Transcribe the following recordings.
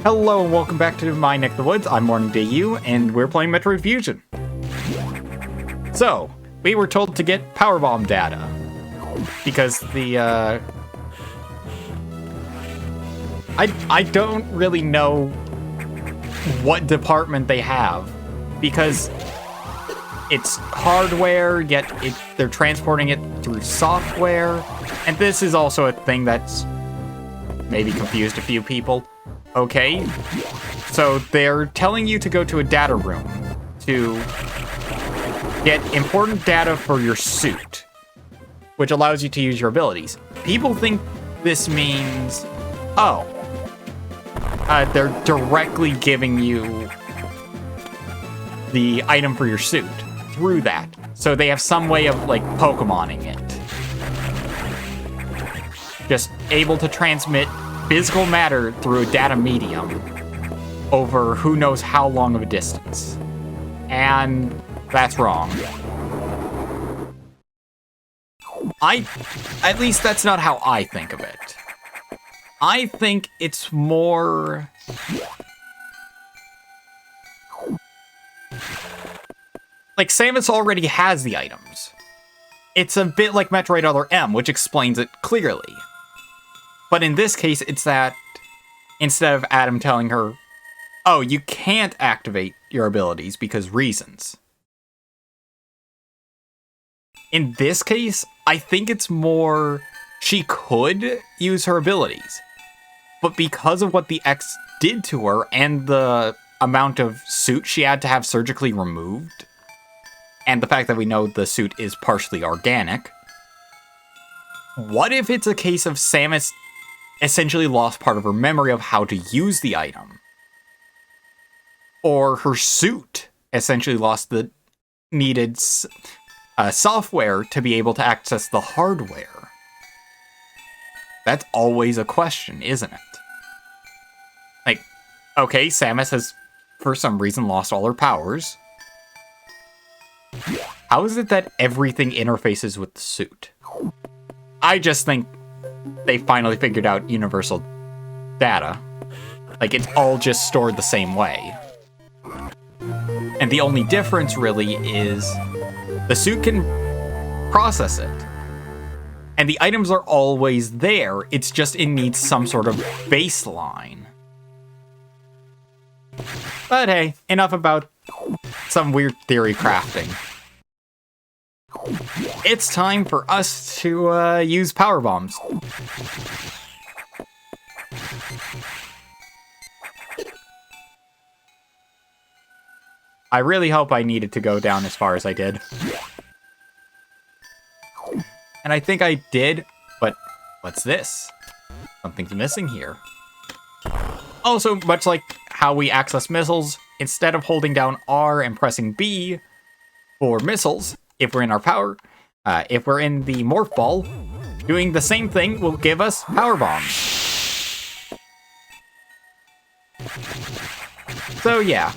Hello and welcome back to my neck of the woods. I'm Morning Day U, and we're playing Metroid Fusion. So, we were told to get powerbomb data because the I don't really know what department they have because it's hardware, yet they're transporting it through software, and this is also a thing that's maybe confused a few people. Okay, so they're telling you to go to a data room to get important data for your suit, which allows you to use your abilities. People think this means, they're directly giving you the item for your suit through that. So they have some way of, like, Pokemoning it. Just able to transmit physical matter through a data medium over who knows how long of a distance. And that's wrong. At least that's not how I think of it. I think it's more like Samus already has the items. It's a bit like Metroid Other M, which explains it clearly. But in this case, it's that instead of Adam telling her, oh, you can't activate your abilities because reasons. In this case, I think it's more she could use her abilities. But because of what the X did to her and the amount of suit she had to have surgically removed, and the fact that we know the suit is partially organic, what if it's a case of Samus essentially lost part of her memory of how to use the item? Or her suit essentially lost the needed software to be able to access the hardware. That's always a question, isn't it? Like, okay, Samus has, for some reason, lost all her powers. How is it that everything interfaces with the suit? I just think they finally figured out universal data. Like, it's all just stored the same way. And the only difference, really, is the suit can process it. And the items are always there, it's just it needs some sort of baseline. But hey, enough about some weird theory crafting. It's time for us to use power bombs. I really hope I needed to go down as far as I did. And I think I did, but what's this? Something's missing here. Also, much like how we access missiles, instead of holding down R and pressing B for missiles, if we're in our power, if we're in the morph ball, doing the same thing will give us power bombs. So yeah,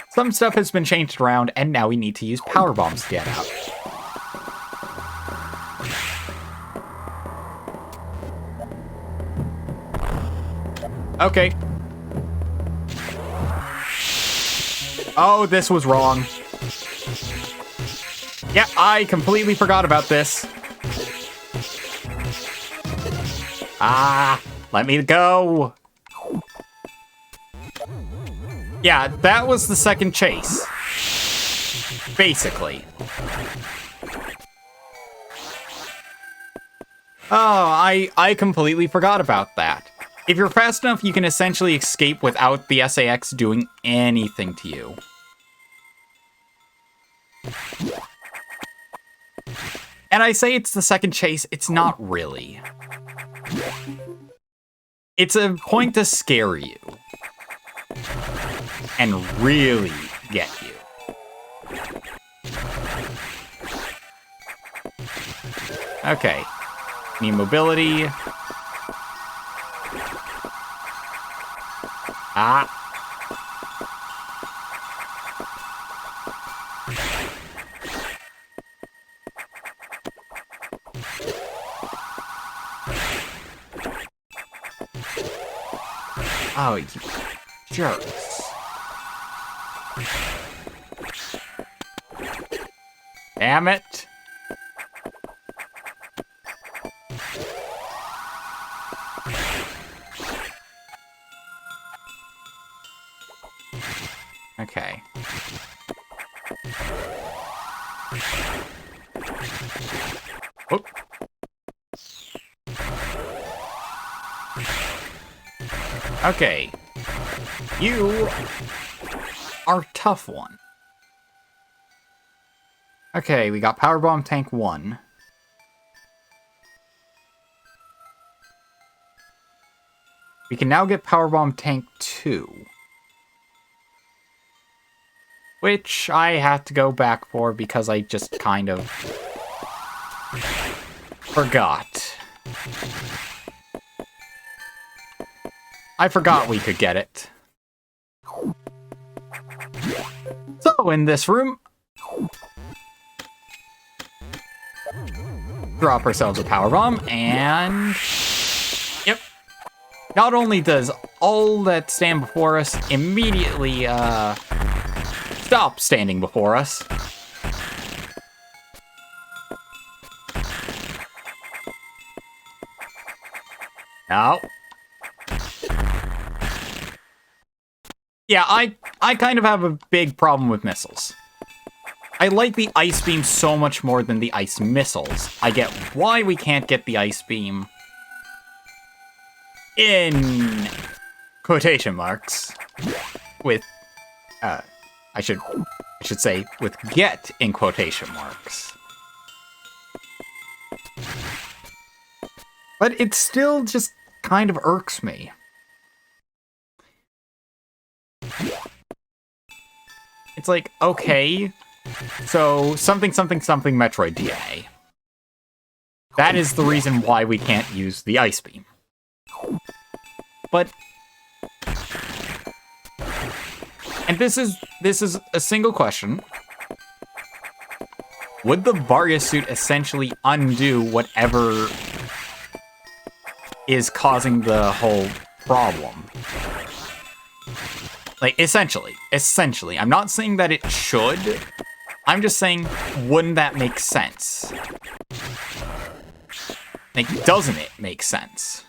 some stuff has been changed around, and now we need to use power bombs to get out. Okay. Oh, this was wrong. Yeah, I completely forgot about this. Let me go. Yeah, that was the second chase. Basically. Oh, I completely forgot about that. If you're fast enough, you can essentially escape without the SAX doing anything to you. And I say it's the second chase, it's not really. It's a point to scare you. And really get you. Okay. Need mobility. Oh, jerks. Damn it. Okay. Oop. Okay. You are a tough one. Okay, we got Powerbomb Tank 1. We can now get Powerbomb Tank 2. Which I have to go back for because I just kind of forgot. I forgot we could get it. So, in this room, drop ourselves a powerbomb, and yep. Not only does all that stand before us immediately stop standing before us, no. Yeah, I kind of have a big problem with missiles. I like the ice beam so much more than the ice missiles. I get why we can't get the ice beam in quotation marks with I should say with get in quotation marks. But it still just kind of irks me. It's like, okay, so something Metroid DNA. That is the reason why we can't use the ice beam. But and this is a single question. Would the Varia suit essentially undo whatever is causing the whole problem? Like, essentially. I'm not saying that it should. I'm just saying, wouldn't that make sense? Like, doesn't it make sense?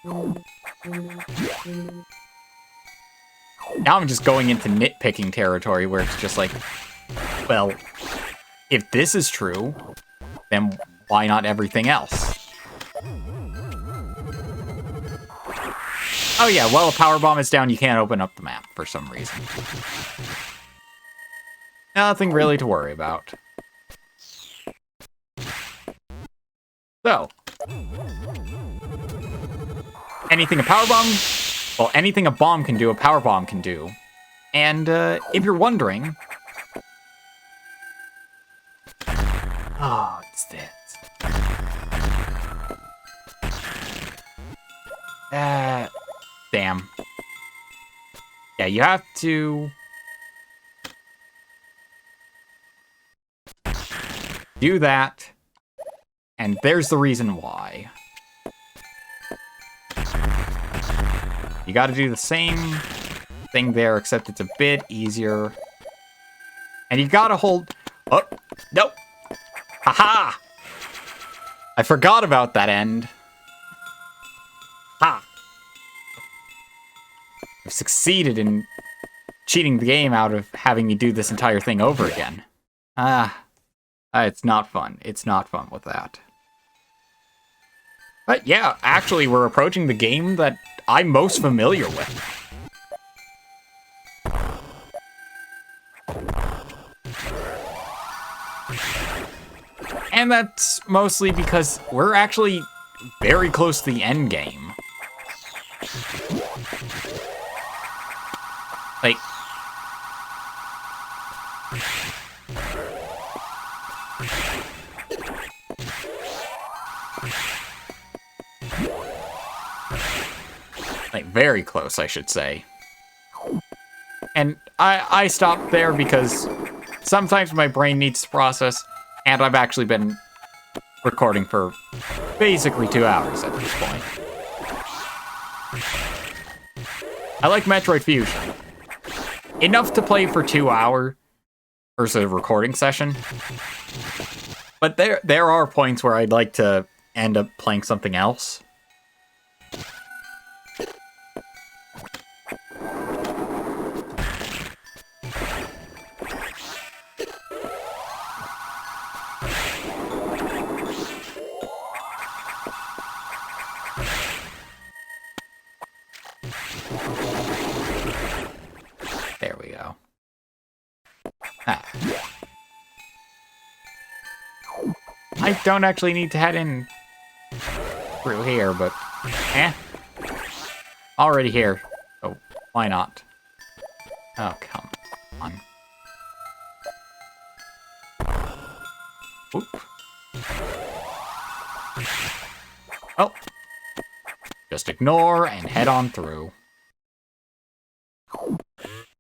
Now I'm just going into nitpicking territory where it's just like, well, if this is true, then why not everything else? Oh yeah, well, if Powerbomb is down, you can't open up the map for some reason. Nothing really to worry about. So. Anything a Powerbomb... Well, anything a bomb can do, a Powerbomb can do. And, if you're wondering... Oh, it's this. Damn. Yeah, you have to... do that. And there's the reason why. You gotta do the same thing there, except it's a bit easier. And you gotta hold... Oh, nope. Haha! I forgot about that end. Ha! I've succeeded in cheating the game out of having me do this entire thing over again. It's not fun. It's not fun with that. But yeah, actually, we're approaching the game that I'm most familiar with. And that's mostly because we're actually very close to the end game. Like... very close, I should say. And I stopped there because sometimes my brain needs to process, and I've actually been recording for basically 2 hours at this point. I like Metroid Fusion. enough to play for 2 hours versus a recording session. But there are points where I'd like to end up playing something else. There we go. Ah. I don't actually need to head in through here, but already here. So why not? Oh, come on. Oop. Oh. Just ignore and head on through.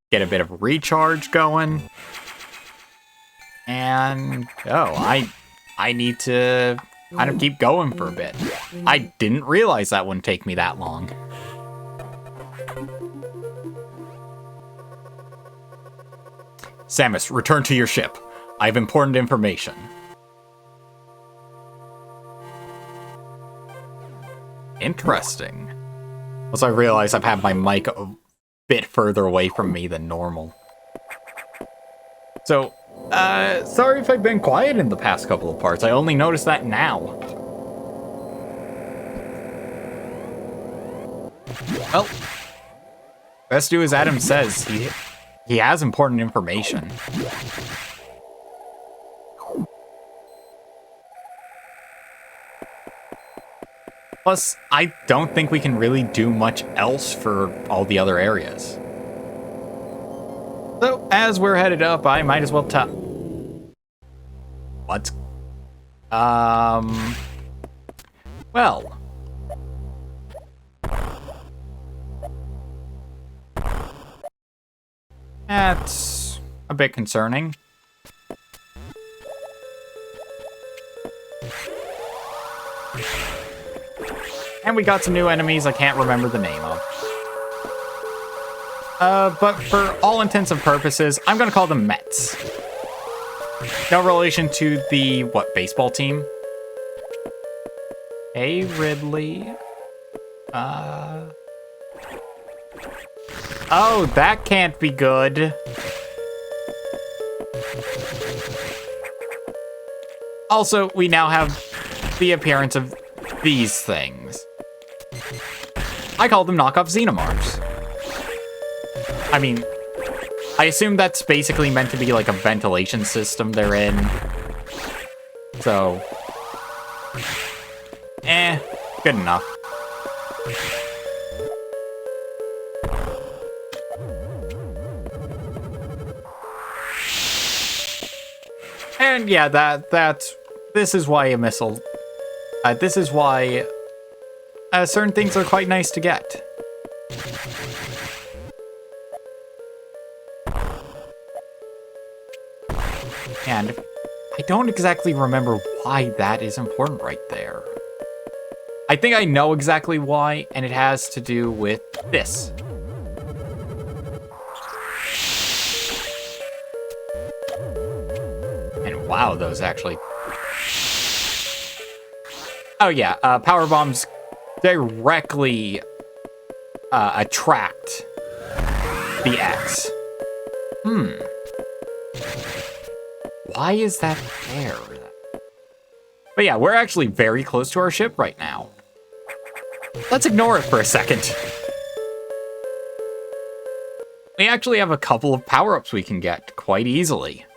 Get a bit of recharge going. And I need to kind of keep going for a bit. I didn't realize that wouldn't take me that long. Samus, return to your ship. I have important information. Interesting. Also, I realize I've had my mic a bit further away from me than normal. So, sorry if I've been quiet in the past couple of parts. I only noticed that now. Well, best do as Adam says. He has important information. Plus, I don't think we can really do much else for all the other areas. So, as we're headed up, I might as well tell... What? Well... That's a bit concerning. And we got some new enemies I can't remember the name of. But for all intents and purposes, I'm gonna call them Mets. No relation to the, what, baseball team? Hey, Ridley. Oh, that can't be good. Also, we now have the appearance of these things. I call them knockoff Xenomorphs. I mean, I assume that's basically meant to be like a ventilation system they're in. So, good enough. And yeah, this is why a missile, this is why certain things are quite nice to get. And I don't exactly remember why that is important right there. I think I know exactly why, and it has to do with this. And wow, those actually... Oh yeah, power bombs directly attract the X. Why is that there? But yeah, we're actually very close to our ship right now. Let's ignore it for a second. We actually have a couple of power-ups we can get quite easily.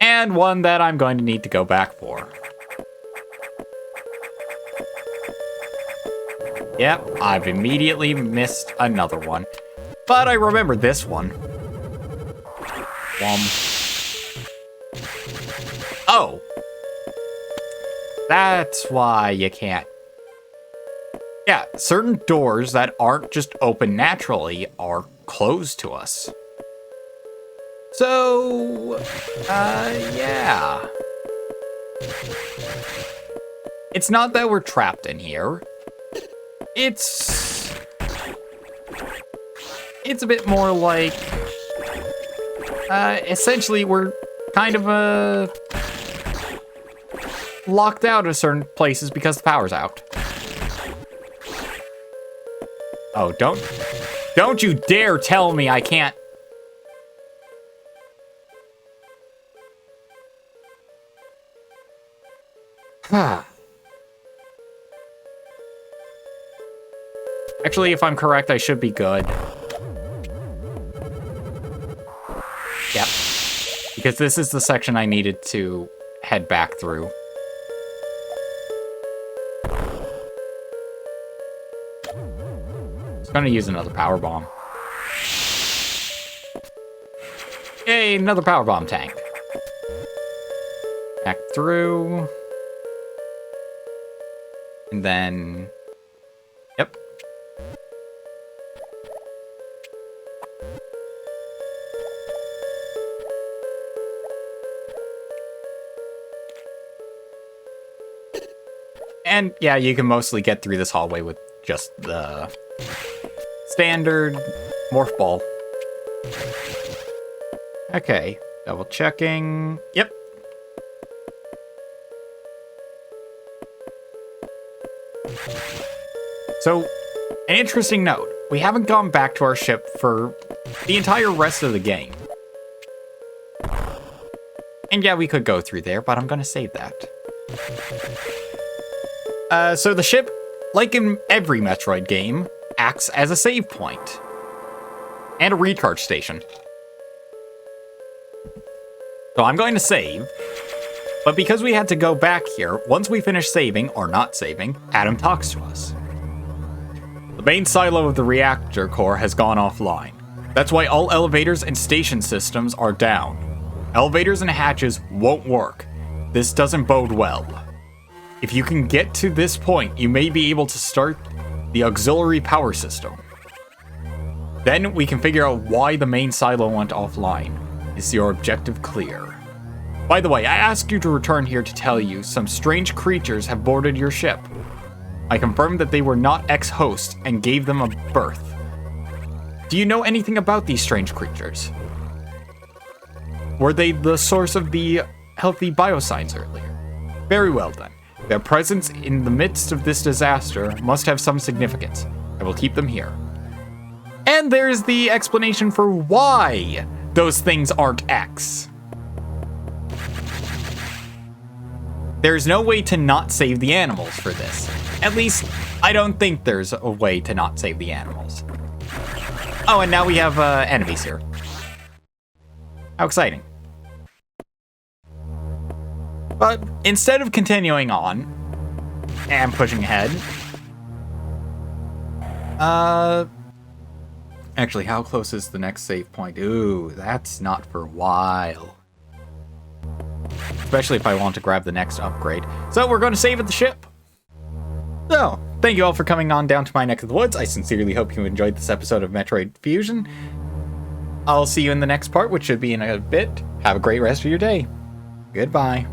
And one that I'm going to need to go back for. Yep, I've immediately missed another one. But I remember this one. Oh. That's why you can't. Yeah, certain doors that aren't just open naturally are closed to us. So, yeah. It's not that we're trapped in here. It's a bit more like essentially we're kind of locked out of certain places because the power's out. Oh, don't you dare tell me I can't. Actually, if I'm correct, I should be good. Yep. Because this is the section I needed to head back through. Just gonna use another power bomb. Yay, another power bomb tank. Back through. And then... Yep. And yeah, you can mostly get through this hallway with just the standard morph ball. Okay, double checking. Yep. So, an interesting note. We haven't gone back to our ship for the entire rest of the game. And yeah, we could go through there, but I'm gonna save that. So the ship, like in every Metroid game, acts as a save point. And a recharge station. So I'm going to save. But because we had to go back here, once we finish saving, or not saving, Adam talks to us. The main silo of the reactor core has gone offline. That's why all elevators and station systems are down. Elevators and hatches won't work. This doesn't bode well. If you can get to this point, you may be able to start the auxiliary power system. Then we can figure out why the main silo went offline. Is your objective clear? By the way, I asked you to return here to tell you some strange creatures have boarded your ship. I confirmed that they were not ex-hosts and gave them a berth. Do you know anything about these strange creatures? Were they the source of the healthy biosigns earlier? Very well then. Their presence in the midst of this disaster must have some significance. I will keep them here. And there's the explanation for why those things aren't X. There's no way to not save the animals for this. At least, I don't think there's a way to not save the animals. Oh, and now we have enemies here. How exciting. But instead of continuing on and pushing ahead, actually, how close is the next save point? Ooh, that's not for a while. Especially if I want to grab the next upgrade. So we're going to save at the ship. So, thank you all for coming on down to my neck of the woods. I sincerely hope you enjoyed this episode of Metroid Fusion. I'll see you in the next part, which should be in a bit. Have a great rest of your day. Goodbye.